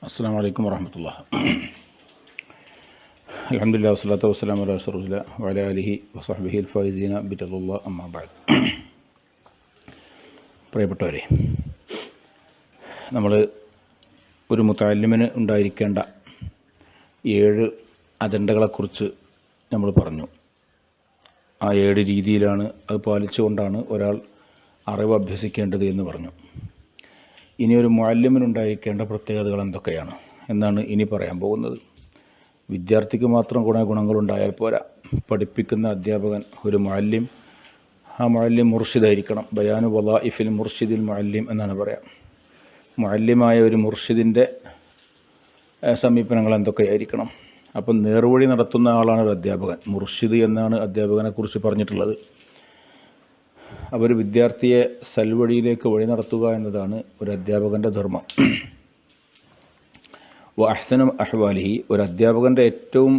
അസ്സലാമു അലൈക്കും വറഹ്മത്തുള്ളാഹി. അൽഹംദുലില്ലാഹി വസ്സലാത്തു വസ്സലാമു അലാ റസൂലില്ലാഹി വഅലാ ആലിഹി വസഹ്ബിഹിൽ ഫൈസീന ബിറളില്ലാഹി അമ്മാ ബഅദ്. പ്രിയപ്പെട്ടവരെ, നമ്മൾ ഒരു മുതഅല്ലിമിന് ഉണ്ടായിരിക്കേണ്ട 7 അജണ്ടകളെക്കുറിച്ച് നമ്മൾ പറഞ്ഞു. ആ 7 രീതിയിലാണ്, അത് പാലിച്ചുകൊണ്ടാണ് ഒരാൾ അറിവ് അഭ്യസിക്കേണ്ടത് എന്ന് പറഞ്ഞു. ഇനി ഒരു മുഅല്ലിമിനുണ്ടായിരിക്കേണ്ട പ്രത്യേകതകൾ എന്തൊക്കെയാണ് എന്നാണ് ഇനി പറയാൻ പോകുന്നത്. വിദ്യാർത്ഥിക്ക് മാത്രം ഗുണങ്ങളുണ്ടായാൽ പോരാ. പഠിപ്പിക്കുന്ന അധ്യാപകൻ ഒരു മുഅല്ലിം, ആ മുഅല്ലിം മുർഷിദായിരിക്കണം. ബയാനു വളായിഫിൽ മുർഷിദിൽ മുഅല്ലിം എന്നാണ് പറയാം. മുഅല്ലിമായ ഒരു മുർഷിദിൻ്റെ സമീപനങ്ങൾ എന്തൊക്കെയായിരിക്കണം? അപ്പം നേർവഴി നടത്തുന്ന ആളാണ് ഒരു അധ്യാപകൻ. മുർഷിദ് എന്നാണ് അധ്യാപകനെക്കുറിച്ച് പറഞ്ഞിട്ടുള്ളത്. അവർ വിദ്യാർത്ഥിയെ സൽവഴിയിലേക്ക് വഴി നടത്തുക എന്നതാണ് ഒരു അധ്യാപകൻ്റെ ധർമ്മം. അഹ്സനു അഹ്വാലിഹി, ഒരു അധ്യാപകൻ്റെ ഏറ്റവും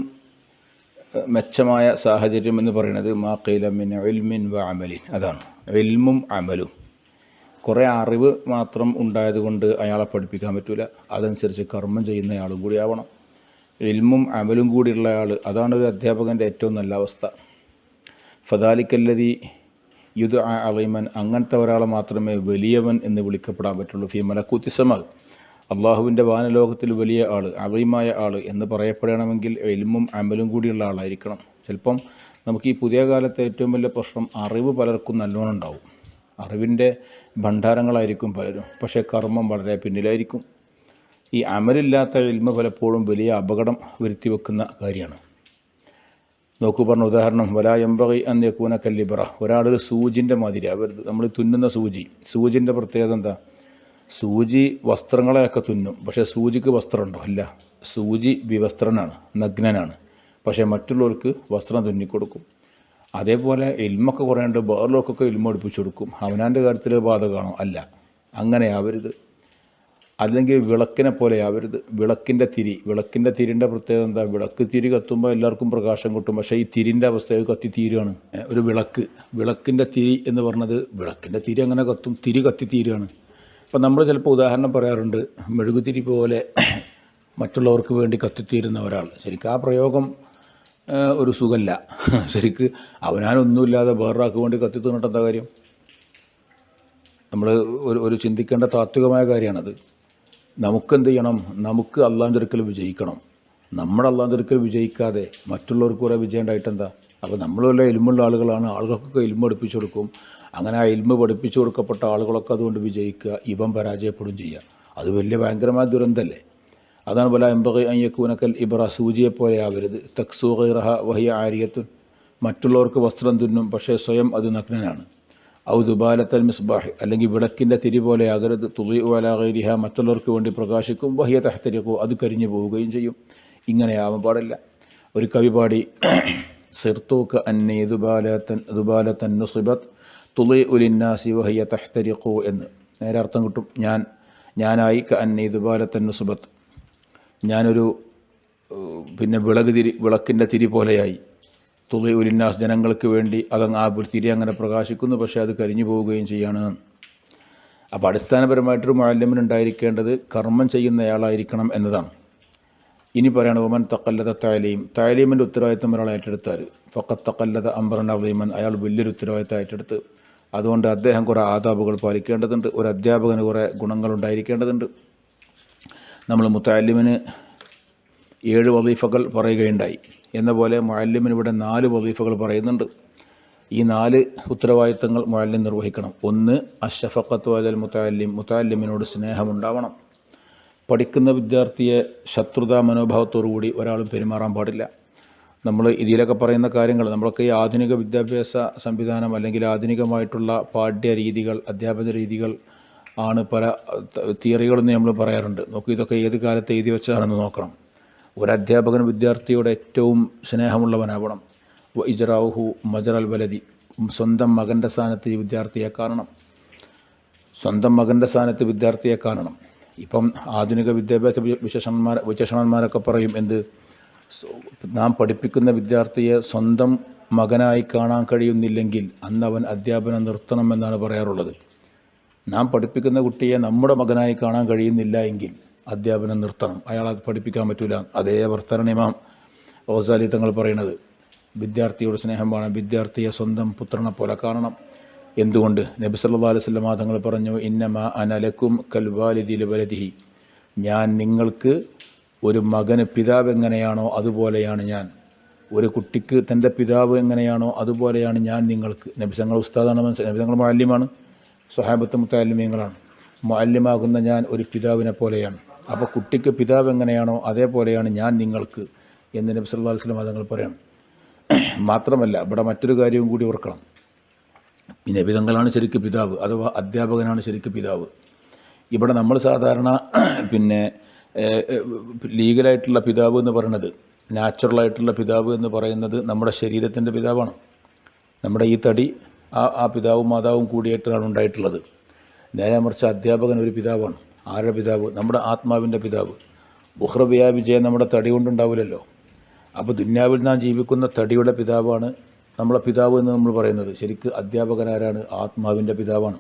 മെച്ചമായ സാഹചര്യം എന്ന് പറയുന്നത് മാ ഖീല മിൻ ഇൽമിൻ വ അമലിൻ, അതാണ് ഇൽമും അമലും. കുറേ അറിവ് മാത്രം ഉണ്ടായതുകൊണ്ട് അയാളെ പഠിപ്പിക്കാൻ പറ്റില്ല. അതനുസരിച്ച് കർമ്മം ചെയ്യുന്നയാളും കൂടി ആവണം. ഇൽമും അമലും കൂടിയുള്ള ആൾ, അതാണ് ഒരു അധ്യാപകൻ്റെ ഏറ്റവും നല്ല അവസ്ഥ. ഫദാലിക്കല്ലദീ യുദ്അ അളീമൻ, അങ്ങനത്തെ ഒരാളെ മാത്രമേ വലിയവൻ എന്ന് വിളിക്കപ്പെടാൻ പറ്റുള്ളൂ. ഫി മലക്കൂത്തി സമാ, അള്ളാഹുവിൻ്റെ വാനലോകത്തിൽ വലിയ ആൾ, അളീമായ ആൾ എന്ന് പറയപ്പെടണമെങ്കിൽ ഇൽമും അമലും കൂടിയുള്ള ആളായിരിക്കണം. ചിലപ്പം നമുക്ക് ഈ പുതിയ കാലത്തെ ഏറ്റവും വലിയ പ്രശ്നം, അറിവ് പലർക്കും നല്ലോണം ഉണ്ടാവും, അറിവിൻ്റെ ഭണ്ഡാരങ്ങളായിരിക്കും പലരും, പക്ഷേ കർമ്മം വളരെ പിന്നിലായിരിക്കും. ഈ അമലില്ലാത്ത ഇൽമ പലപ്പോഴും വലിയ അപകടം വരുത്തി വെക്കുന്ന കാര്യമാണ്. നോക്കൂ, പറഞ്ഞ ഉദാഹരണം, വലാ യംബഗി അൻ യകൂന കല്ലിബ്ര, ഒരാളൊരു സൂചിൻ്റെ മാതിരി ആവരുത്. നമ്മൾ തുന്നുന്ന സൂചിൻ്റെ പ്രത്യേകത എന്താ? സൂചി വസ്ത്രങ്ങളെയൊക്കെ തുന്നും, പക്ഷേ സൂചിക്ക് വസ്ത്രമുണ്ടോ? ഇല്ല. സൂചി വിവസ്ത്രനാണ്, നഗ്നനാണ്, പക്ഷേ മറ്റുള്ളവർക്ക് വസ്ത്രം തുന്നിക്കൊടുക്കും. അതേപോലെ ഇൽമൊക്കെ കുറേയുണ്ട്, വേറെലോക്കൊക്കെ ഇൽമ പഠിപ്പിച്ചു കൊടുക്കും. അവനാൻ്റെ കാര്യത്തിൽ ബാധകമാണോ? അല്ല. അങ്ങനെ ആവരുത്. അല്ലെങ്കിൽ വിളക്കിനെ പോലെ ആവരുത്. വിളക്കിൻ്റെ തിരിൻ്റെ പ്രത്യേകത എന്താ? വിളക്ക് തിരി കത്തുമ്പോൾ എല്ലാവർക്കും പ്രകാശം കിട്ടും, പക്ഷേ ഈ തിരിൻ്റെ അവസ്ഥ കത്തി തീരുകയാണ്. ഒരു വിളക്കിൻ്റെ തിരി എന്ന് പറഞ്ഞത്, വിളക്കിൻ്റെ തിരി അങ്ങനെ കത്തും, തിരി കത്തി തീരുകയാണ്. അപ്പം നമ്മൾ ചിലപ്പോൾ ഉദാഹരണം പറയാറുണ്ട്, മെഴുകുതിരി പോലെ മറ്റുള്ളവർക്ക് വേണ്ടി കത്തിത്തീരുന്ന ഒരാൾ. ശരിക്കും ആ പ്രയോഗം ഒരു സുഖമല്ല. ശരിക്ക് അവനാനൊന്നുമില്ലാതെ വേറൊരാൾക്ക് വേണ്ടി കത്തിത്തീർന്നിട്ട് എന്താ കാര്യം? നമ്മൾ ഒരു ചിന്തിക്കേണ്ട താത്വികമായ കാര്യമാണത്. നമുക്കെന്ത് ചെയ്യണം? നമുക്ക് അള്ളാഹുവിൻ്റെ അടുക്കൽ വിജയിക്കണം. നമ്മുടെ അള്ളാഹുവിൻ്റെ അടുക്കൽ വിജയിക്കാതെ മറ്റുള്ളവർക്ക് കുറേ വിജയം ഉണ്ടായിട്ടെന്താ? അപ്പോൾ നമ്മൾ വല്ല ഇൽമുള്ള ആളുകളാണ്, ആളുകൾക്കൊക്കെ ഇൽമ പഠിപ്പിച്ചു കൊടുക്കും. അങ്ങനെ ആ ഇൽമ പഠിപ്പിച്ചു കൊടുക്കപ്പെട്ട ആളുകളൊക്കെ അതുകൊണ്ട് വിജയിക്കുക, ഇവൻ പരാജയപ്പെടുകയും ചെയ്യുക. അത് വലിയ ഭയങ്കരമായ ദുരന്തമല്ലേ? അതാണ് വലാ യംബഗി അൻ യകൂന കൽ ഇബ്ര, സൂചിയെപ്പോലെ ആവരുത്. തക്സൂ ഗൈറഹ വഹിയ ആരിയത്തുൻ, മറ്റുള്ളവർക്ക് വസ്ത്രം തുന്നും, പക്ഷേ സ്വയം അത് നഗ്നനാണ്. ഔ ദുബാലത്തൽ മിസ്ബാഹ്, അല്ലെങ്കിൽ വിളക്കിൻ്റെ തിരി പോലെ ആകരുത്. തുളീഉ അലാ ഗൈരിഹ, മറ്റുള്ളവർക്ക് വേണ്ടി പ്രകാശിക്കും. വഹിയ തഹ്തരിഖു, അത് കരിഞ്ഞു പോവുകയും ചെയ്യും. ഇങ്ങനെ ആവാൻ പാടില്ല. ഒരു കവി പാടി, സിർതൂക അന്നി ദുബാലത്തൻ നുസിബത് തുളീഉ ലിന്നാസി വഹിയ തഹ്തരിഖു എന്ന്. നേരെ അർത്ഥം കിട്ടും. ഞാനായി അന്നി ദുബാലത്തൻ നുസിബത്ത്, ഞാനൊരു വിളക്കിൻ്റെ തിരി പോലെയായി. തുളി ഉലിന്നാസ്, ജനങ്ങൾക്ക് വേണ്ടി ആ തിരി അങ്ങനെ പ്രകാശിക്കുന്നു, പക്ഷേ അത് കരിഞ്ഞു പോവുകയും ചെയ്യാണ്. അപ്പോൾ അടിസ്ഥാനപരമായിട്ടൊരു മുഅല്ലിമിന് ഉണ്ടായിരിക്കേണ്ടത് കർമ്മം ചെയ്യുന്നയാളായിരിക്കണം എന്നതാണ്. ഇനി പറയണം, വമൻ തഖല്ലദ തഅലീമിൻ്റെ ഉത്തരവാദിത്വം ഒരാൾ ഏറ്റെടുത്താൽ ഫഖദ് തഖല്ലദ അംറൻ അദീമൻ, അയാൾ വലിയൊരു ഉത്തരവാദിത്വം ഏറ്റെടുത്ത്. അതുകൊണ്ട് അദ്ദേഹം കുറേ ആദാബുകൾ പാലിക്കേണ്ടതുണ്ട്. ഒരു അധ്യാപകന് കുറേ ഗുണങ്ങളുണ്ടായിരിക്കേണ്ടതുണ്ട്. നമ്മൾ മുതഅല്ലിമിന് 7 വളീഫകൾ പറയുകയുണ്ടായി. എന്ന പോലെ മുഅല്ലിമിന് ഇവിടെ 4 വളീഫകൾ പറയുന്നുണ്ട്. ഈ 4 ഉത്തരവാദിത്തങ്ങൾ മുഅല്ലിം നിർവഹിക്കണം. 1, അഷ്ഫഖത്തു അലൽ മുതഅല്ലിം, മുതഅല്ലിമിനോട് സ്നേഹമുണ്ടാവണം. പഠിക്കുന്ന വിദ്യാർത്ഥിയെ ശത്രുതാ മനോഭാവത്തോടുകൂടി ഒരാളും പെരുമാറാൻ പാടില്ല. നമ്മൾ ഇതിലൊക്കെ പറയുന്ന കാര്യങ്ങൾ, നമ്മളൊക്കെ ഈ ആധുനിക വിദ്യാഭ്യാസ സംവിധാനം അല്ലെങ്കിൽ ആധുനികമായിട്ടുള്ള പാഠ്യ രീതികൾ, അധ്യാപന രീതികൾ ആണ് പല തിയറികളെന്ന് നമ്മൾ പറയാറുണ്ട്. നോക്കൂ, ഇതൊക്കെ ഏത് കാലത്ത് എഴുതി വെച്ചതാണെന്ന് നോക്കണം. ഒരധ്യാപകൻ വിദ്യാർത്ഥിയോട് ഏറ്റവും സ്നേഹമുള്ളവനാവണം. ഇജ്റാഉഹു മജറൽ വലദി, സ്വന്തം മകൻ്റെ സ്ഥാനത്ത് ഈ വിദ്യാർത്ഥിയെ കാണണം. ഇപ്പം ആധുനിക വിദ്യാഭ്യാസ വിശേഷണന്മാരൊക്കെ പറയും, എന്ത്, നാം പഠിപ്പിക്കുന്ന വിദ്യാർത്ഥിയെ സ്വന്തം മകനായി കാണാൻ കഴിയുന്നില്ലെങ്കിൽ അന്ന് അവൻ അധ്യാപനം നിർത്തണമെന്നാണ് പറയാറുള്ളത്. നാം പഠിപ്പിക്കുന്ന കുട്ടിയെ നമ്മുടെ മകനായി കാണാൻ കഴിയുന്നില്ല എങ്കിൽ അധ്യാപനം നിർത്തണം, അയാളെ പഠിപ്പിക്കാൻ പറ്റില്ല. അതേ ഭർത്താവാണ് ഇമാം ഗസാലി തങ്ങൾ പറയുന്നത്. വിദ്യാർത്ഥിയോട് സ്നേഹം വേണം, വിദ്യാർത്ഥിയെ സ്വന്തം പുത്രനെ പോലെ കാണണം. എന്തുകൊണ്ട്? നബി സല്ലല്ലാഹു അലൈഹി വസല്ലം തങ്ങൾ പറഞ്ഞു, ഇന്നമാ അന ലക്കും കൽ വാലിദി ലിവലദിഹി, ഞാൻ നിങ്ങൾക്ക് ഒരു മകന് പിതാവ് എങ്ങനെയാണോ അതുപോലെയാണ് ഞാൻ. ഒരു കുട്ടിക്ക് തൻ്റെ പിതാവ് എങ്ങനെയാണോ അതുപോലെയാണ് ഞാൻ നിങ്ങൾക്ക്. നബി തങ്ങൾ ഉസ്താദാണ്, നബി തങ്ങൾ മുഅല്ലിമാണ്, സ്വഹാബത്ത് മുത്തഅല്ലിമീങ്ങളാണ്. മുഅല്ലിമാകുന്ന ഞാൻ ഒരു പിതാവിനെ പോലെയാണ്. അപ്പോൾ കുട്ടിക്ക് പിതാവ് എങ്ങനെയാണോ അതേപോലെയാണ് ഞാൻ നിങ്ങൾക്ക് എന്ന് നബി സല്ലല്ലാഹു അലൈഹി വസല്ലം തങ്ങൾ പറയണം. മാത്രമല്ല ഇവിടെ മറ്റൊരു കാര്യവും കൂടി ഓർക്കണം. നബി തങ്ങളാണ് ശരിക്കും പിതാവ്, അഥവാ അധ്യാപകനാണ് ശരിക്കും പിതാവ്. ഇവിടെ നമ്മൾ സാധാരണ ലീഗലായിട്ടുള്ള പിതാവ് എന്ന് പറയുന്നത്, നാച്ചുറലായിട്ടുള്ള പിതാവ് എന്ന് പറയുന്നത് നമ്മുടെ ശരീരത്തിൻ്റെ പിതാവാണ്. നമ്മുടെ ഈ തടി ആ പിതാവും മാതാവും കൂടിയായിട്ടാണ് ഉണ്ടായിട്ടുള്ളത്. നേരെ മറിച്ച് അധ്യാപകൻ ഒരു പിതാവാണ്. ആരുടെ പിതാവ്? നമ്മുടെ ആത്മാവിൻ്റെ പിതാവ്. ഉഖ്റവിയാ വിജയം നമ്മുടെ തടി കൊണ്ടുണ്ടാവില്ലല്ലോ. അപ്പോൾ ദുന്യാവിൽ നാം ജീവിക്കുന്ന തടിയുടെ പിതാവാണ് നമ്മളെ പിതാവ് എന്ന് നമ്മൾ പറയുന്നത്. ശരിക്ക് അധ്യാപകനാരാണ്? ആത്മാവിൻ്റെ പിതാവാണ്.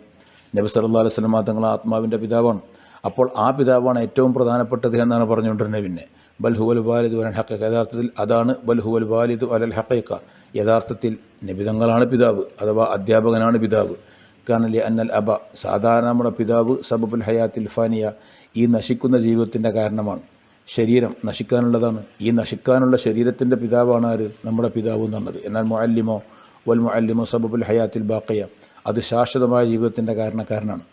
നബി സല്ലല്ലാഹു അലൈഹി വസല്ലം തങ്ങൾ ആത്മാവിൻ്റെ പിതാവാണ്. അപ്പോൾ ആ പിതാവാണ് ഏറ്റവും പ്രധാനപ്പെട്ടത് എന്നാണ് പറഞ്ഞുകൊണ്ടിരുന്നത്. പിന്നെ ബൽ ഹുവൽ വാലിദു അലൽ ഹഖീഖ, യഥാർത്ഥത്തിൽ അതാണ് ബൽ ഹുവൽ വാലിദു അലൽ ഹഖീഖ. യഥാർത്ഥത്തിൽ നബി തങ്ങളാണ് പിതാവ്, അഥവാ അധ്യാപകനാണ് പിതാവ്. കാരണം അന്നൽ അബ, സാധാരണ നമ്മുടെ പിതാവ് സബബുൽ ഹയാത്തിൽ ഫാനിയ, ഈ നശിക്കുന്ന ജീവിതത്തിൻ്റെ കാരണമാണ്. ശരീരം നശിക്കാനുള്ളതാണ്. ഈ നശിക്കാനുള്ള ശരീരത്തിൻ്റെ പിതാവാണ് ആര്? നമ്മുടെ പിതാവ് എന്നുള്ളത്. എന്നാൽ മുഅല്ലിമോ വൽ മുഅല്ലിമോ സബബുൽ ഹയാത്തിൽ ബാഖിയ, അത് ശാശ്വതമായ ജീവിതത്തിൻ്റെ കാരണക്കാരനാണ്.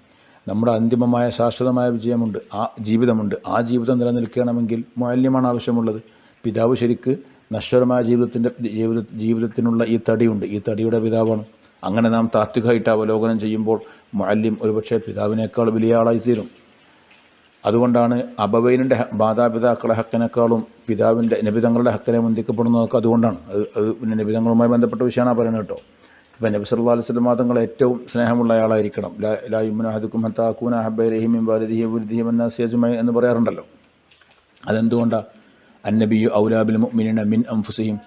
നമ്മുടെ അന്തിമമായ ശാശ്വതമായ വിജയമുണ്ട്, ആ ജീവിതമുണ്ട്. ആ ജീവിതം നിലനിൽക്കണമെങ്കിൽ മുഅല്ലിമാണ് ആവശ്യമുള്ളത്. പിതാവ് ശരിക്ക് നശ്വരമായ ജീവിതത്തിനുള്ള ഈ തടിയുണ്ട്, ഈ തടിയുടെ പിതാവാണ്. അങ്ങനെ നാം താത്വികമായിട്ട് അവലോകനം ചെയ്യുമ്പോൾ മുഅല്ലിം ഒരുപക്ഷെ പിതാവിനേക്കാൾ വലിയ ആളായിത്തീരും. അതുകൊണ്ടാണ് അബവൈനിൻ്റെ മാതാപിതാക്കളുടെ ഹക്കിനേക്കാളും പിതാവിൻ്റെ നബിതങ്ങളുടെ ഹക്കിനെ മുന്തിക്കപ്പെടുന്നതൊക്കെ അതുകൊണ്ടാണ്. അത് പിന്നെ നബിതങ്ങളുമായി ബന്ധപ്പെട്ട വിഷയമാണ് പറയുന്നത് കേട്ടോ. ഇപ്പം നബി സല്ലല്ലാഹു അലൈഹി വസല്ലം തങ്ങൾ ഏറ്റവും സ്നേഹമുള്ള ആളായിരിക്കണം. ലാ യുമിനു അഹദുക്കും ഹത്താ അകൂന അഹബ്ബ ഇലൈഹി മിൻ വാലിദിഹി വവലദിഹി വന്നാസി അജ്മഈൻ എന്ന് പറയാറുണ്ടല്ലോ. അതെന്തുകൊണ്ടാണ്? അന്നബിയു ഔലാ ബിൽ മുഅ്മിനീന മിൻ അൻഫുസിഹിം.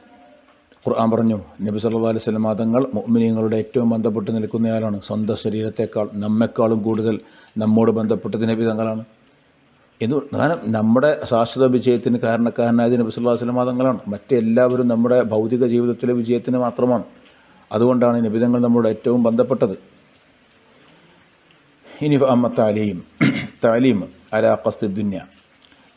ഖുർആൻ പറഞ്ഞു, നബി സല്ലല്ലാഹു അലൈഹി വസല്ലം തങ്ങൾ മുഅ്മിനീങ്ങളുടെ ഏറ്റവും ബന്ധപ്പെട്ട് നിൽക്കുന്നയാളാണ്. സ്വന്തം ശരീരത്തെക്കാൾ നമ്മെക്കാളും കൂടുതൽ നമ്മോട് ബന്ധപ്പെട്ടത് നബി തങ്ങളാണ്. കാരണം നമ്മുടെ ശാശ്വത വിജയത്തിന് കാരണക്കാരനായത് നബി സല്ലല്ലാഹു അലൈഹി വസല്ലം തങ്ങളാണ്. മറ്റെല്ലാവരും നമ്മുടെ ഭൗതിക ജീവിതത്തിലെ വിജയത്തിന് മാത്രമാണ്. അതുകൊണ്ടാണ് നബിതങ്ങൾ നമ്മളോട് ഏറ്റവും ബന്ധപ്പെട്ടത്. ഇനി താലീം അലാ ഖസ്ദി ദുന്യ,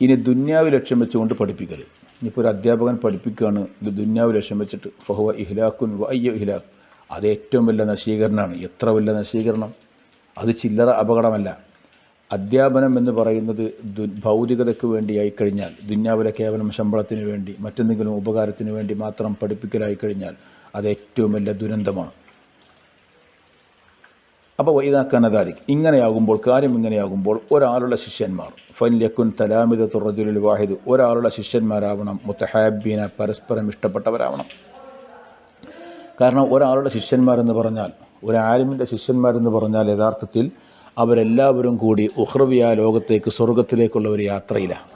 ഇനി ദുന്യാവ് ലക്ഷ്യം വെച്ചുകൊണ്ട് പഠിപ്പിക്കൽ. ഇനിയിപ്പോൾ ഒരു അധ്യാപകൻ പഠിപ്പിക്കുകയാണ് ഇത് ദുന്യാവ് ലക്ഷ്യം വെച്ചിട്ട്, ഫഹുവ ഇഹ്ലാഖുൻ വ അയ്യ ഇഹ്ലാഖ്, അത് ഏറ്റവും വലിയ നശീകരണമാണ്. എത്ര വലിയ നശീകരണം! അത് ചില്ലറ അപകടമല്ല. അധ്യാപനം എന്ന് പറയുന്നത് ഭൗതികതയ്ക്ക് വേണ്ടിയായി കഴിഞ്ഞാൽ, ദുന്യാവിലെ കേവലം ശമ്പളത്തിന് വേണ്ടി മറ്റെന്തെങ്കിലും ഉപകാരത്തിന് വേണ്ടി മാത്രം പഠിപ്പിക്കലായി കഴിഞ്ഞാൽ അത് ഏറ്റവും വലിയ ദുരന്തമാണ്. അപ്പോൾ ഇതാക്കാൻ അതാരിക്, ഇങ്ങനെയാകുമ്പോൾ കാര്യം ഇങ്ങനെയാകുമ്പോൾ ഒരാളുടെ ശിഷ്യന്മാർ ഫല്യക്കുൻ തലാമിദത്തു റജുലുൽ വാഹിദ്, ഒരാളുടെ ശിഷ്യന്മാരാവണം മുത്തഹാബീന, പരസ്പരം ഇഷ്ടപ്പെട്ടവരാവണം. കാരണം ഒരാളുടെ ശിഷ്യന്മാരെന്ന് പറഞ്ഞാൽ, ഒരു ആലിമിൻ്റെ ശിഷ്യന്മാരെന്ന് പറഞ്ഞാൽ യഥാർത്ഥത്തിൽ അവരെല്ലാവരും കൂടി ഉഖ്റവിയ ലോകത്തേക്ക്, സ്വർഗത്തിലേക്കുള്ള ഒരു യാത്രയിലാണ്.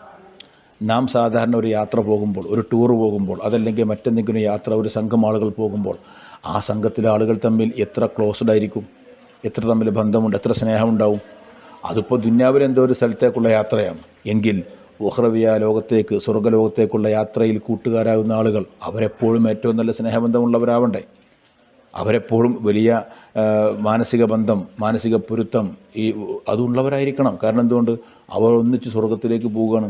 നാം സാധാരണ ഒരു യാത്ര പോകുമ്പോൾ, ഒരു ടൂർ പോകുമ്പോൾ, അതല്ലെങ്കിൽ മറ്റെന്തെങ്കിലും യാത്ര, ഒരു സംഘം ആളുകൾ പോകുമ്പോൾ ആ സംഘത്തിലെ ആളുകൾ തമ്മിൽ എത്ര ക്ലോസ്ഡ് ആയിരിക്കും, എത്ര തമ്മിൽ ബന്ധമുണ്ട്, എത്ര സ്നേഹമുണ്ടാവും. അതിപ്പോൾ ദുന്യാവിൽ എന്തോ ഒരു സ്ഥലത്തേക്കുള്ള യാത്രയാണ് എങ്കിൽ ഉഖ്റവിയ ലോകത്തേക്ക്, സ്വർഗ്ഗലോകത്തേക്കുള്ള യാത്രയിൽ കൂട്ടുകാരാകുന്ന ആളുകൾ അവരെപ്പോഴും ഏറ്റവും നല്ല സ്നേഹബന്ധമുള്ളവരാവണ്ടേ. അവരെപ്പോഴും വലിയ മാനസിക ബന്ധം, മാനസിക പൊരുത്തം അതുള്ളവരായിരിക്കണം. കാരണം എന്തുകൊണ്ട്? അവർ ഒന്നിച്ച് സ്വർഗത്തിലേക്ക് പോവുകയാണ്.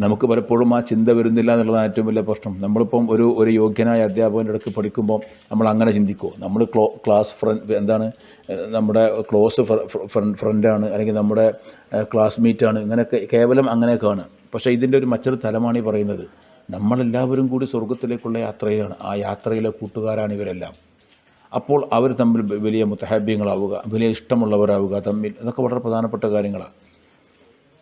നമുക്ക് പലപ്പോഴും ആ ചിന്ത വരുന്നില്ല എന്നുള്ളതാണ് ഏറ്റവും വലിയ പ്രശ്നം. നമ്മളിപ്പം ഒരു യോഗ്യനായ അധ്യാപകൻ്റെ അടുക്ക് പഠിക്കുമ്പോൾ നമ്മൾ അങ്ങനെ ചിന്തിക്കുമോ? നമ്മൾ ക്ലാസ് ഫ്രണ്ട് എന്താണ്, നമ്മുടെ ക്ലോസ് ഫ്രണ്ടാണ്, അല്ലെങ്കിൽ നമ്മുടെ ക്ലാസ്മേറ്റാണ്, ഇങ്ങനെയൊക്കെ കേവലം അങ്ങനെയൊക്കെയാണ്. പക്ഷേ ഇതിൻ്റെ ഒരു മറ്റൊരു തലമാണ് ഈ പറയുന്നത്. നമ്മളെല്ലാവരും കൂടി സ്വർഗത്തിലേക്കുള്ള യാത്രയിലാണ്. ആ യാത്രയിലെ കൂട്ടുകാരാണ് ഇവരെല്ലാം. അപ്പോൾ അവർ തമ്മിൽ വലിയ മുത്തഹാബ്യങ്ങളാവുക, വലിയ ഇഷ്ടമുള്ളവരാവുക തമ്മിൽ, ഇതൊക്കെ വളരെ പ്രധാനപ്പെട്ട കാര്യങ്ങളാണ്.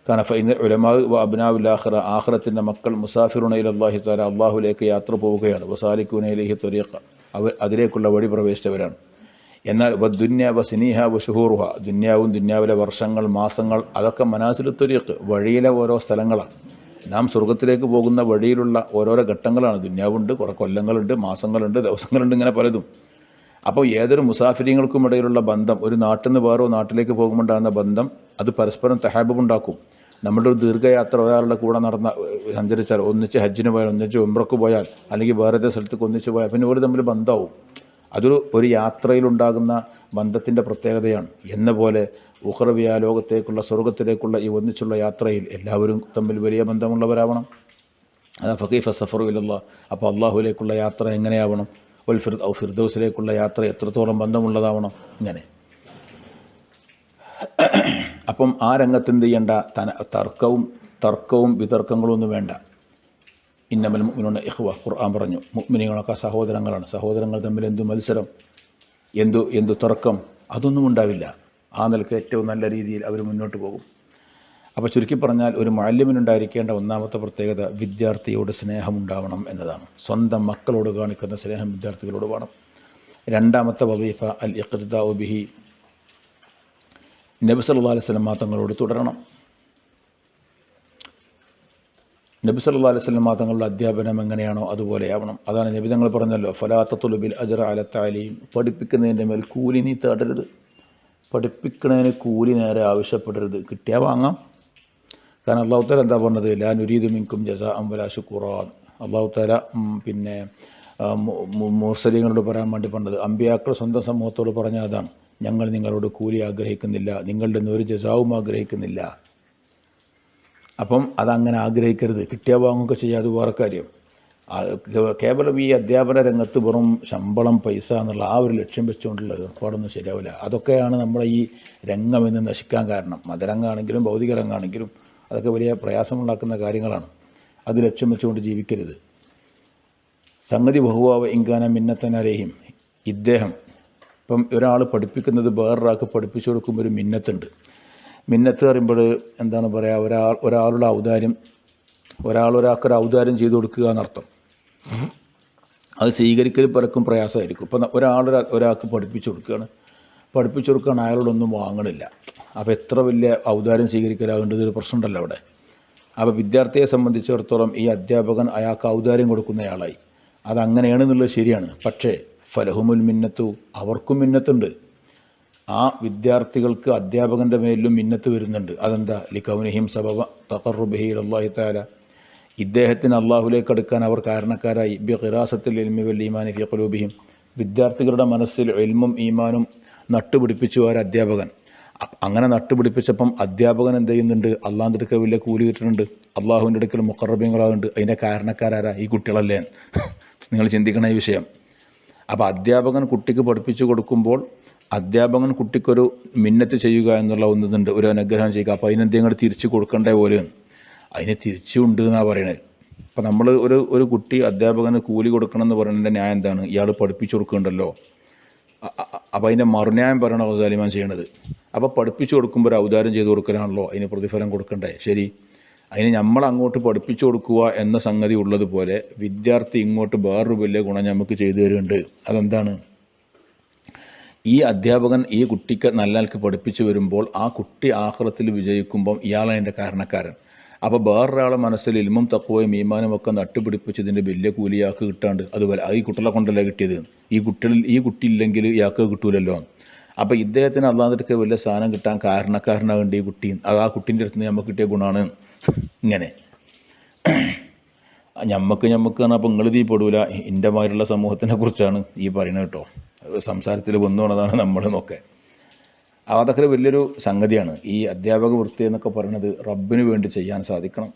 കാരണം ഫൈന ഉലമാ വ അബ്നാഉൽ ആഖിറ, ആഖിറത്തിൻ്റെ മക്കൾ മുസാഫിറുന ഇലല്ലാഹി തആല, അള്ളാഹുലേക്ക് യാത്ര പോവുകയാണ്. വസാലികൂന ഇലൈഹി ത്വരീഖ, അവർ അതിലേക്കുള്ള വഴി പ്രവേശിച്ചവരാണ്. എന്നാൽ വദ്ദുന്യ വസിനീഹ വശുഹൂറുഹ, ദുന്യാവും ദുന്യാവിലെ വർഷങ്ങൾ, മാസങ്ങൾ, അതൊക്കെ മനാസിലു ത്വരീഖ്, വഴിയിലെ ഓരോ സ്ഥലങ്ങളാണ്. നാം സ്വർഗത്തിലേക്ക് പോകുന്ന വഴിയിലുള്ള ഓരോരോ ഘട്ടങ്ങളാണ്. ദുന്യാവുണ്ട്, കുറേ കൊല്ലങ്ങളുണ്ട്, മാസങ്ങളുണ്ട്, ദിവസങ്ങളുണ്ട്, ഇങ്ങനെ പലതും. അപ്പോൾ ഏതൊരു മുസാഫിരിങ്ങൾക്കും ഇടയിലുള്ള ബന്ധം, ഒരു നാട്ടിൽ നിന്ന് വേറോ നാട്ടിലേക്ക് പോകുമ്പോണ്ടാകുന്ന ബന്ധം, അത് പരസ്പരം തഹാബുണ്ടാക്കും. നമ്മുടെ ഒരു ദീർഘയാത്ര ഒരാളുടെ കൂടെ സഞ്ചരിച്ചാൽ, ഒന്നിച്ച് ഹജ്ജിന് പോയാൽ, ഒന്നിച്ച് ഉംറക്ക് പോയാൽ, അല്ലെങ്കിൽ വേറെ സ്ഥലത്തേക്ക് ഒന്നിച്ച് പോയാൽ പിന്നെ ഒരു തമ്മിൽ ബന്ധമാവും. ഒരു യാത്രയിലുണ്ടാകുന്ന ബന്ധത്തിൻ്റെ പ്രത്യേകതയാണ്. എന്ന പോലെ ഉഖ്റവിയ ലോകത്തേക്കുള്ള സ്വർഗത്തിലേക്കുള്ള ഈ ഒന്നിച്ചുള്ള യാത്രയിൽ എല്ലാവരും തമ്മിൽ വലിയ ബന്ധമുള്ളവരാവണം. അതാ ഫകീഫ സഫറു ഇലല്ലാഹ്. അപ്പോൾ അള്ളാഹുവിലേക്കുള്ള യാത്ര എങ്ങനെയാവണം? ഫിർദൗസിലേക്കുള്ള യാത്ര എത്രത്തോളം ബന്ധമുള്ളതാവണം? ഇങ്ങനെ. അപ്പം ആ രംഗത്ത് എന്ത് ചെയ്യേണ്ട? തർക്കവും വിതർക്കങ്ങളും ഒന്നും വേണ്ട. ഇന്നമൽ മുഅ്മിനൂന ഇഖ്വ, ഖുർആൻ പറഞ്ഞു. മുഅ്മിനീങ്ങളൊക്കെ സഹോദരങ്ങളാണ്. സഹോദരങ്ങൾ തമ്മിൽ എന്തു മത്സരം, എന്തു തർക്കം, അതൊന്നും ഉണ്ടാവില്ല. ആ നിലക്ക് ഏറ്റവും നല്ല രീതിയിൽ അവർ മുന്നോട്ട് പോകും. അപ്പോൾ ചുരുക്കി പറഞ്ഞാൽ ഒരു മുഅല്ലിമിനുണ്ടായിരിക്കേണ്ട ഒന്നാമത്തെ പ്രത്യേകത വിദ്യാർത്ഥിയോട് സ്നേഹമുണ്ടാവണം എന്നതാണ്. സ്വന്തം മക്കളോട് കാണിക്കുന്ന സ്നേഹം വിദ്യാർത്ഥികളോട് വേണം. രണ്ടാമത്തെ വദീഫ അൽ ഇഖ്തിദാഉ ബിഹി, നബി സല്ലല്ലാഹു അലൈഹി വസല്ലം തങ്ങളോട് തുടരണം. നബി സല്ലല്ലാഹു അലൈഹി വസല്ലം തങ്ങളുടെ അധ്യാപനം എങ്ങനെയാണോ അതുപോലെയാവണം. അതാണ് നബി തങ്ങൾ പറഞ്ഞല്ലോ, ഫലാ തത്ലുബിൽ അജ്റ അല തഅലീം, പഠിപ്പിക്കുന്നതിൻ്റെ മേൽ കൂലി നീ തേടരുത്. പഠിപ്പിക്കുന്നതിന് കൂലി നേരെ ആവശ്യപ്പെടരുത്. കിട്ടിയാൽ വാങ്ങാം. കാരണം അല്ലാഹു തആല എന്താ പറഞ്ഞത്? ലാ നുരീദു മിൻകും ജസാഅൻ വലാ ശുക്റാ. അല്ലാഹു തആല പിന്നെ മുർസലീങ്ങളോട് പറയാൻ വേണ്ടി പറഞ്ഞത്, അമ്പിയാക്കൾ സ്വന്തം സമൂഹത്തോട് പറഞ്ഞ അതാണ്, ഞങ്ങൾ നിങ്ങളോട് കൂലി ആഗ്രഹിക്കുന്നില്ല, നിങ്ങളുടെ ഒരു ജസാവും ആഗ്രഹിക്കുന്നില്ല. അപ്പം അതങ്ങനെ ആഗ്രഹിക്കരുത്. കിട്ടിയാൽ വാങ്ങുകയൊക്കെ ചെയ്യുക, അത് വേറെ കാര്യം. കേവലം ഈ അധ്യാപന രംഗത്ത് വെറും ശമ്പളം, പൈസ എന്നുള്ള ആ ഒരു ലക്ഷ്യം വെച്ചുകൊണ്ടുള്ള ഏർപ്പാടൊന്നും ശരിയാവില്ല. അതൊക്കെയാണ് നമ്മളെ ഈ രംഗമെന്ന് നശിക്കാൻ കാരണം. മതരംഗമാണെങ്കിലും ഭൗതിക രംഗമാണെങ്കിലും അതൊക്കെ വലിയ പ്രയാസമുണ്ടാക്കുന്ന കാര്യങ്ങളാണ്. അത് ലക്ഷ്യം വെച്ചുകൊണ്ട് ജീവിക്കരുത്. സംഗതി ബഹുവാവ ഇൻകാന മിന്നത്തനരേഹിം, ഇദ്ദേഹം ഇപ്പം ഒരാൾ പഠിപ്പിക്കുന്നത് വേറൊരാൾക്ക് പഠിപ്പിച്ചു കൊടുക്കുമ്പോൾ ഒരു മിന്നത്തുണ്ട്. മിന്നത്ത് പറയുമ്പോൾ എന്താണ് പറയുക, ഒരാളുടെ ഔദാര്യം, ഒരാൾക്കൊരു ഔദാര്യം ചെയ്തു കൊടുക്കുക എന്നർത്ഥം. അത് സ്വീകരിക്കൽ പലർക്കും പ്രയാസമായിരിക്കും. ഇപ്പം ഒരാൾക്ക് പഠിപ്പിച്ചു കൊടുക്കുകയാണ്, അയാളോടൊന്നും വാങ്ങണില്ല. അപ്പോൾ എത്ര വലിയ ഔദാര്യം സ്വീകരിക്കലാകേണ്ടത് ഒരു പ്രശ്നമുണ്ടല്ലോ അവിടെ. അപ്പോൾ വിദ്യാർത്ഥിയെ സംബന്ധിച്ചിടത്തോളം ഈ അധ്യാപകൻ അയാൾക്ക് ഔദാര്യം കൊടുക്കുന്നയാളായി. അതങ്ങനെയാണെന്നുള്ളത് ശരിയാണ്. പക്ഷേ ഫലഹുമുൽ മിന്നത്തു, അവർക്കും മിന്നത്തുണ്ട്. ആ വിദ്യാർത്ഥികൾക്ക് അധ്യാപകൻ്റെ മേലിലും മിന്നത്ത് വരുന്നുണ്ട്. അതെന്താ? ലികൗനിഹിം സബബ തഖർറുബിഹി ഇലല്ലാഹി തആല, ഇദ്ദേഹത്തിന് അള്ളാഹുലേക്ക് അടുക്കാൻ അവർ കാരണക്കാരായി. ബിഖിറാസത്തിൽ ഇൽമി വൽ ഈമാനി ഫി ഖുലൂബിഹിം, വിദ്യാർത്ഥികളുടെ മനസ്സിൽ ഇൽമും ഈമാനും നട്ടുപിടിപ്പിച്ചു ആ അധ്യാപകൻ. അങ്ങനെ നട്ടുപിടിപ്പിച്ചപ്പം അധ്യാപകൻ എന്ത് ചെയ്യുന്നുണ്ട്? അള്ളാഹിൻ്റെ അടുക്കൽ വലിയ കൂലി കിട്ടുന്നുണ്ട്, അള്ളാഹുവിൻ്റെ അടുക്കൽ മുഖറബീങ്ങളാകുന്നുണ്ട്. അതിൻ്റെ കാരണക്കാരാരാ? ഈ കുട്ടികളല്ലേ? നിങ്ങൾ ചിന്തിക്കണ ഈ വിഷയം. അപ്പോൾ അധ്യാപകൻ കുട്ടിക്ക് പഠിപ്പിച്ചു കൊടുക്കുമ്പോൾ അധ്യാപകൻ കുട്ടിക്കൊരു മിന്നത്ത് ചെയ്യുക എന്നുള്ള ഒന്നുണ്ട്, ഒരു അനുഗ്രഹം ചെയ്യുക. അപ്പോൾ അതിനെന്തെങ്കിലും തിരിച്ചു കൊടുക്കേണ്ടേ പോലും അതിന് തിരിച്ചുണ്ട് എന്നാണ് പറയണത്. അപ്പോൾ നമ്മൾ ഒരു കുട്ടി അധ്യാപകന് കൂലി കൊടുക്കണം എന്ന് പറയുന്നതിൻ്റെ ന്യായം എന്താണ്? ഇയാൾ പഠിപ്പിച്ചു കൊടുക്കുന്നുണ്ടല്ലോ. അപ്പോൾ അതിൻ്റെ മറുന്യായം പറയണ ഗസാലിമാൻ ചെയ്യണത്. അപ്പോൾ പഠിപ്പിച്ചു കൊടുക്കുമ്പോൾ ഒരു ഔദാര്യം ചെയ്ത് കൊടുക്കലാണല്ലോ അതിന് പ്രതിഫലം കൊടുക്കണ്ടേ? ശരി, അതിന് നമ്മൾ അങ്ങോട്ട് പഠിപ്പിച്ചു കൊടുക്കുക എന്ന സംഗതി ഉള്ളതുപോലെ വിദ്യാർത്ഥി ഇങ്ങോട്ട് വേറൊരു വലിയ ഗുണം നമുക്ക് ചെയ്തു തരുന്നുണ്ട്. അതെന്താണ്? ഈ അധ്യാപകൻ ഈ കുട്ടിക്ക് നല്ല നിലക്ക് പഠിപ്പിച്ചു വരുമ്പോൾ ആ കുട്ടി ആഖിറത്തിൽ വിജയിക്കുമ്പം ഇയാളാണ് അതിൻ്റെ കാരണക്കാരൻ. അപ്പോൾ വേറൊരാളെ മനസ്സിൽ ഇൽമും തഖ്വയും ഈമാനും ഒക്കെ നട്ടുപിടിപ്പിച്ചതിൻ്റെ വലിയ കൂലി ഇയാൾക്ക് കിട്ടാണ്ട്. അതുപോലെ ഈ കുട്ടികളെ കൊണ്ടല്ലേ കിട്ടിയത്. ഈ കുട്ടി ഇല്ലെങ്കിൽ ഇയാൾക്ക് കിട്ടൂലല്ലോ. അപ്പോൾ ഇദ്ദേഹത്തിന് അള്ളാഹിൻ്റെ വലിയ സാധനം കിട്ടാൻ കാരണക്കാരനാകേണ്ട ഈ കുട്ടി, അത് ആ കുട്ടീൻ്റെ അടുത്ത് നിന്ന് നമുക്ക് കിട്ടിയ ഗുണമാണ്. ഇങ്ങനെ ഞമ്മക്ക് പറഞ്ഞാൽ അപ്പോൾ നിങ്ങൾ ഇതിൽ പെടൂല. എൻ്റെ മാതിരിയുള്ള സമൂഹത്തിനെ കുറിച്ചാണ് ഈ പറയുന്നത് കേട്ടോ. സംസാരത്തിൽ വന്നുകൊണ്ടതാണ് നമ്മളെന്നൊക്കെ. അതൊക്കെ വലിയൊരു സംഗതിയാണ്. ഈ അധ്യാപക വൃത്തി എന്നൊക്കെ പറയുന്നത് റബ്ബിന് വേണ്ടി ചെയ്യാൻ സാധിക്കണം.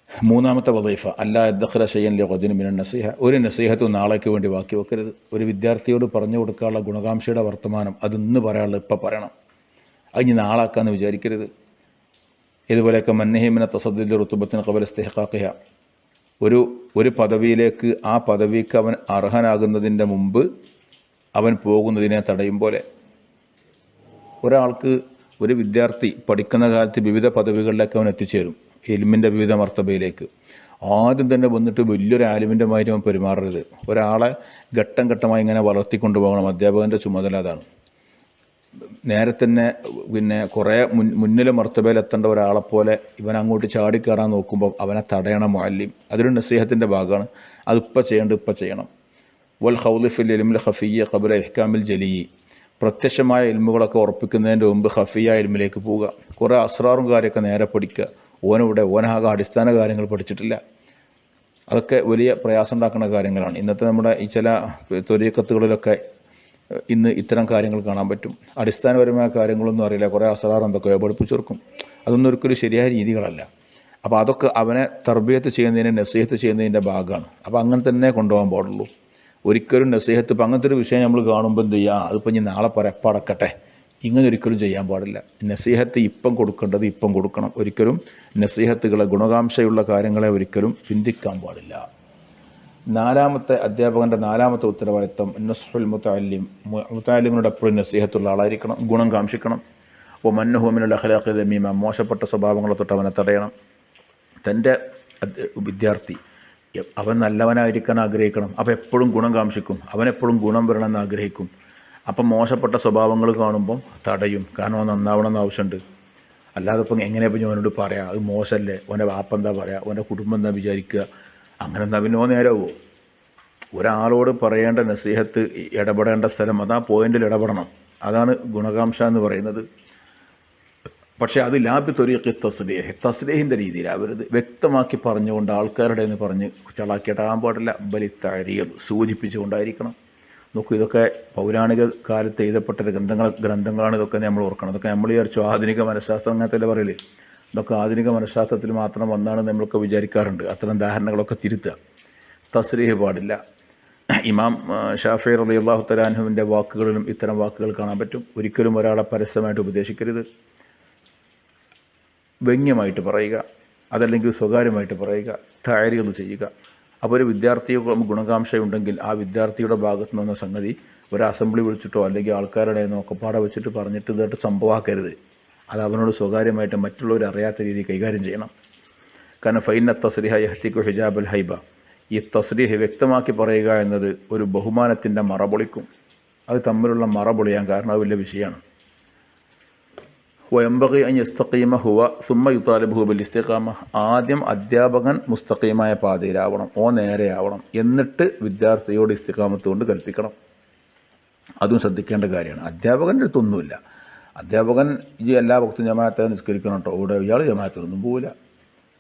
മൂന്നാമത്തെ വദീഫ അല്ലാ യദ്ഖറ ശൈഅൻ ലിഗദിൻ മിനൻ നസീഹ, ഒരു നസീഹത്തും നാളേക്ക് വേണ്ടി ബാക്കി വെക്കരുത്. ഒരു വിദ്യാർത്ഥിയോട് പറഞ്ഞു കൊടുക്കാനുള്ള ഗുണകാംക്ഷയുടെ വർത്തമാനം അത് ഇന്ന് പറയാനുള്ളത് ഇപ്പം പറയണം, അത് ഇനി നാളാക്കാമെന്ന് വിചാരിക്കരുത്. ഇതുപോലെയൊക്കെ മന്നഹിമിന തസദ്ദുൽ റുതുബത്തിന് ഖബല ഇസ്തിഹ്ഖാഖിഹ, ഒരു പദവിയിലേക്ക് ആ പദവിക്ക് അവൻ അർഹനാകുന്നതിൻ്റെ മുമ്പ് അവൻ പോകുന്നതിനെ തടയും പോലെ ഒരു വിദ്യാർത്ഥി പഠിക്കുന്ന കാലത്ത് വിവിധ പദവികളിലേക്ക് അവൻ എത്തിച്ചേരും. ഇൽമിൻ്റെ വിവിധ മർത്തബയിലേക്ക് ആദ്യം തന്നെ വന്നിട്ട് വലിയൊരു ആലിമിൻ്റെ മാതിരി അവൻ പെരുമാറരുത്. ഒരാളെ ഘട്ടം ഘട്ടമായി ഇങ്ങനെ വളർത്തിക്കൊണ്ടു പോകണം. അധ്യാപകൻ്റെ ചുമതല അതാണ്. നേരെ തന്നെ പിന്നെ കുറേ മുന്നിലെ മർത്തബയിലെത്തേണ്ട ഒരാളെപ്പോലെ ഇവൻ അങ്ങോട്ട് ചാടിക്കയറാൻ നോക്കുമ്പോൾ അവനെ തടയണം മുഅല്ലിം. അതൊരു നസീഹത്തിൻ്റെ ഭാഗമാണ്. അതിപ്പോൾ ചെയ്യണം. വൽ ഖൗളി ഫിൽ ഇൽമിൽ ഖഫിയ്യ ഖബ്ല ഇഹ്കാമിൽ ജലിയി, പ്രത്യക്ഷമായ ഇൽമുകളൊക്കെ ഉറപ്പിക്കുന്നതിൻ്റെ മുമ്പ് ഖഫിയ ഇൽമിലേക്ക് പോവുക. കുറേ അസ്റാറും കാര്യമൊക്കെ നേരെ പഠിക്കുക. ഓനാകെ അടിസ്ഥാന കാര്യങ്ങൾ പഠിച്ചിട്ടില്ല. അതൊക്കെ വലിയ പ്രയാസം ഉണ്ടാക്കുന്ന കാര്യങ്ങളാണ്. ഇന്നത്തെ നമ്മുടെ ഈ ചില ത്വരീഖത്തുകളിലൊക്കെ ഇന്ന് ഇത്തരം കാര്യങ്ങൾ കാണാൻ പറ്റും. അടിസ്ഥാനപരമായ കാര്യങ്ങളൊന്നും അറിയില്ല, കുറേ അസ്റാർ എന്തൊക്കെയോ പഠിപ്പിച്ചു കൊടുക്കും. അതൊന്നും ഒരിക്കലും ശരിയായ രീതികളല്ല. അപ്പോൾ അതൊക്കെ അവനെ തർബിയത്ത് ചെയ്യുന്നതിന് നസീഹത്ത് ചെയ്യുന്നതിൻ്റെ ഭാഗമാണ്. അപ്പോൾ അങ്ങനെ തന്നെ കൊണ്ടുപോകാൻ പാടുള്ളൂ. ഒരിക്കലും നസീഹത്ത് ഇപ്പം അങ്ങനത്തെ ഒരു വിഷയം നമ്മൾ കാണുമ്പോൾ എന്ത് ചെയ്യുക, അതിപ്പോൾ ഇനി നാളെ പരപ്പടക്കട്ടെ, ഇങ്ങനെ ഒരിക്കലും ചെയ്യാൻ പാടില്ല. നസീഹത്ത് ഇപ്പം കൊടുക്കേണ്ടത് ഇപ്പം കൊടുക്കണം. ഒരിക്കലും നസീഹത്തുകളെ ഗുണകാംക്ഷയുള്ള കാര്യങ്ങളെ ഒരിക്കലും ചിന്തിക്കാൻ പാടില്ല. നാലാമത്തെ അധ്യാപകൻ്റെ നാലാമത്തെ ഉത്തരവാദിത്വം നസ്ഹുൽ മുതഅല്ലിമിനോട് എപ്പോഴും നസീഹത്തുള്ള ആളായിരിക്കണം, ഗുണം കാംക്ഷിക്കണം. അപ്പോൾ മന്നഹുമിനുള്ള അഖ്ലാഖി ദമീമ, മോശപ്പെട്ട സ്വഭാവങ്ങളെ തൊട്ട് അവനെ തടയണം. തൻ്റെ വിദ്യാർത്ഥി അവൻ നല്ലവനായിരിക്കാൻ ആഗ്രഹിക്കണം. അപ്പോൾ എപ്പോഴും ഗുണം കാംക്ഷിക്കും, അവനെപ്പോഴും ഗുണം വരണമെന്ന് ആഗ്രഹിക്കും. അപ്പം മോശപ്പെട്ട സ്വഭാവങ്ങൾ കാണുമ്പം തടയും, കാരണം അവൻ നന്നാവണമെന്ന് ആവശ്യമുണ്ട്. അല്ലാതെ ഇപ്പം എങ്ങനെയപ്പോൾ അവനോട് പറയാം, അത് മോശമല്ലേ, ഓൻ്റെ വാപ്പ എന്താ പറയുക, ഓൻ്റെ കുടുംബം എന്താ വിചാരിക്കുക, അങ്ങനെ എന്താ പിന്നെ നേരമോ. ഒരാളോട് പറയേണ്ട നസീഹത്ത് ഇടപെടേണ്ട സ്ഥലം അതാ പോയിന്റിൽ ഇടപെടണം. അതാണ് ഗുണകാംക്ഷ എന്ന് പറയുന്നത്. പക്ഷേ അത് ലാബി ത്വരീഖി തസ്ലീഹിൻ്റെ രീതിയിലാവരുത്. വ്യക്തമാക്കി പറഞ്ഞുകൊണ്ട് ആൾക്കാരുടെ എന്ന് പറഞ്ഞ് ചളാക്കിയിട്ടാകാൻ പാടില്ല. ബലിത്താരികൾ സൂചിപ്പിച്ചുകൊണ്ടായിരിക്കണം. നോക്കൂ, ഇതൊക്കെ പൗരാണിക കാലത്ത് എഴുതപ്പെട്ട ഗ്രന്ഥങ്ങളാണ്. ഇതൊക്കെ നമ്മൾ ഓർക്കണം. ഇതൊക്കെ നമ്മൾ വിചാരിച്ചു ആധുനിക മനഃശാസ്ത്രം അങ്ങനത്തെ പറയില്ലേ, ഇതൊക്കെ ആധുനിക മനഃശാസ്ത്രത്തിൽ മാത്രം വന്നാണ് നമ്മളൊക്കെ വിചാരിക്കാറുണ്ട്. അത്തരം ധാരണകളൊക്കെ തിരുത്തുക. തസ്രീഹ് പാടില്ല. ഇമാം ഷാഫി റളിയല്ലാഹു തആല അൻഹുവിൻ്റെ വാക്കുകളിലും ഇത്തരം വാക്കുകൾ കാണാൻ പറ്റും. ഒരിക്കലും ഒരാളെ പരസ്യമായിട്ട് ഉപദേശിക്കരുത്. വ്യംഗ്യമായിട്ട് പറയുക, അതല്ലെങ്കിൽ സ്വകാര്യമായിട്ട് പറയുക, താരീഖ് ചെയ്യുക. അപ്പോൾ ഒരു വിദ്യാർത്ഥിയെ ഗുണകാംക്ഷയുണ്ടെങ്കിൽ ആ വിദ്യാർത്ഥിയുടെ ഭാഗത്തു നിന്ന സംഗതി ഒരു അസംബ്ലി വിളിച്ചിട്ടോ അല്ലെങ്കിൽ ആൾക്കാരുടെ നോക്കപ്പാടെ വെച്ചിട്ട് പറഞ്ഞിട്ട് ഇതായിട്ട് സംഭവമാക്കരുത്. അത് അവനോട് സ്വകാര്യമായിട്ട് മറ്റുള്ളവർ അറിയാത്ത രീതിയിൽ കൈകാര്യം ചെയ്യണം. കാരണം ഫൈന തസ്രീഹ യഹ്തികു ഹിജാബുൽ ഹൈബ, ഈ തസ്രീഹ് വ്യക്തമാക്കി പറയുക എന്നത് ഒരു ബഹുമാനത്തിൻ്റെ മറ പൊളിക്കും. അത് തമ്മിലുള്ള മറ പൊളിയാൻ കാരണം അത് വലിയ വിഷയമാണ്. വയംബഗി അൻ യസ്തഖീമ ഹുവ സുമ്മ യുതാലിബുഹു ബിൽ ഇസ്തിഖാമ, ആദ്യം അധ്യാപകൻ മുസ്തഖീമായ പാതയിലാവണം, നേരെയാവണം, എന്നിട്ട് വിദ്യാർത്ഥിയോട് ഇസ്തിഖാമത്ത് കൊണ്ട് കൽപ്പിക്കണം. അതും ശ്രദ്ധിക്കേണ്ട കാര്യമാണ്. അധ്യാപകൻ്റെ അടുത്തൊന്നുമില്ല. അധ്യാപകൻ ഈ എല്ലാ വക്തും ജമാഅത്തെ നിസ്കരിക്കണം കേട്ടോ, ഇവിടെ ഇയാൾ ജമാഅത്തിനൊന്നും പോവില്ല.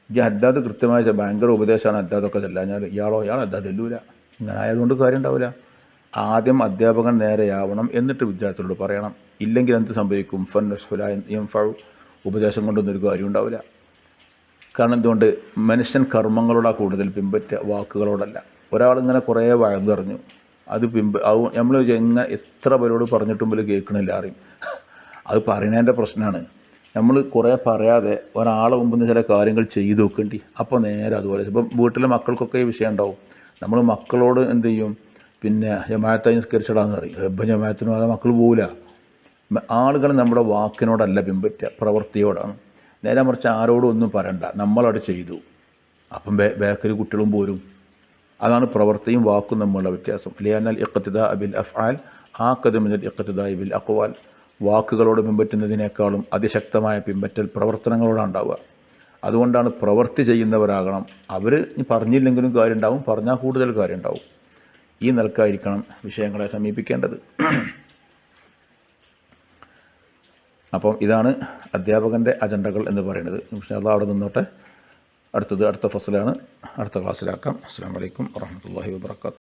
ഈ ഹദ്ദാദ് കൃത്യമായ ഭയങ്കര ഉപദേശമാണ് ഹദ്ദാദൊക്കെ ചെല്ലാഞ്ഞാൽ ഇയാൾ ഹദ്ദാദ് ചെല്ലൂല. ഇങ്ങനെ ആയതുകൊണ്ട് കാര്യം ഉണ്ടാവില്ല. ആദ്യം അധ്യാപകൻ നേരെയാവണം, എന്നിട്ട് വിദ്യാർത്ഥികളോട് പറയണം. ഇല്ലെങ്കിൽ എന്ത് സംഭവിക്കും? ഉപദേശം കൊണ്ടൊന്നും ഒരു കാര്യം ഉണ്ടാവില്ല. കാരണം എന്തുകൊണ്ട്? മനുഷ്യൻ കർമ്മങ്ങളോടാണ് കൂടുതൽ പിൻപറ്റുക, വാക്കുകളോടല്ല. ഒരാളിങ്ങനെ കുറേ വഴങ്ങറിഞ്ഞു, അത് നമ്മൾ എത്ര പേരോട് പറഞ്ഞിട്ടും പോലും കേൾക്കണില്ല അറിയും. അത് പറയുന്നതിൻ്റെ പ്രശ്നമാണ്. നമ്മൾ കുറേ പറയാതെ ഒരാളെ മുമ്പ് നിന്ന് ചില കാര്യങ്ങൾ ചെയ്തു നോക്കേണ്ടി, അപ്പോൾ നേരെ അതുപോലെ. ഇപ്പം വീട്ടിലെ മക്കൾക്കൊക്കെ ഈ വിഷയം ഉണ്ടാവും. നമ്മൾ മക്കളോട് എന്ത് ചെയ്യും? പിന്നെ ജമാഅത്തായി നിസ്കരിച്ചിടാന്ന് പറയും. ഇപ്പം ജമാഅത്തിനും അതാ മക്കൾ പോവില്ല. ആളുകൾ നമ്മുടെ വാക്കിനോടല്ല പിൻപറ്റുക, പ്രവൃത്തിയോടാണ്. നേരെ മറിച്ച് ആരോടും ഒന്നും പറയണ്ട, നമ്മളവിടെ ചെയ്തു, അപ്പം ബേക്കറി കുട്ടികളും പോരും. അതാണ് പ്രവൃത്തിയും വാക്കും തമ്മിലുള്ള വ്യത്യാസം. ലിഅന്നൽ ഇഖ്തിദാ ബിൽ അഫ്ആൽ ആഖദു മിനൽ ഇഖ്തിദാ ബിൽ അഖ്വാൽ, വാക്കുകളോട് പിൻപറ്റുന്നതിനേക്കാളും അതിശക്തമായ പിൻപറ്റൽ പ്രവർത്തനങ്ങളോടാണ് ഉണ്ടാവുക. അതുകൊണ്ടാണ് പ്രവൃത്തി ചെയ്യുന്നവരാകണം. അവർ പറഞ്ഞില്ലെങ്കിലും കാര്യം ഉണ്ടാവും, പറഞ്ഞാൽ കൂടുതൽ കാര്യം ഉണ്ടാവും. ഈ നിലക്കായിരിക്കണം വിഷയങ്ങളെ സമീപിക്കേണ്ടത്. അപ്പം ഇതാണ് അധ്യാപകൻ്റെ അജണ്ടകൾ എന്ന് പറയുന്നത്. ഇൻഷാ അല്ലാഹ് അവിടെ നിന്നോട്ടെ. അടുത്ത ഫസലാണ്, അടുത്ത ക്ലാസ്സിലാക്കാം. അസ്സലാമു അലൈക്കും വറഹ്മത്തുള്ളാഹി വബറകാതുഹു.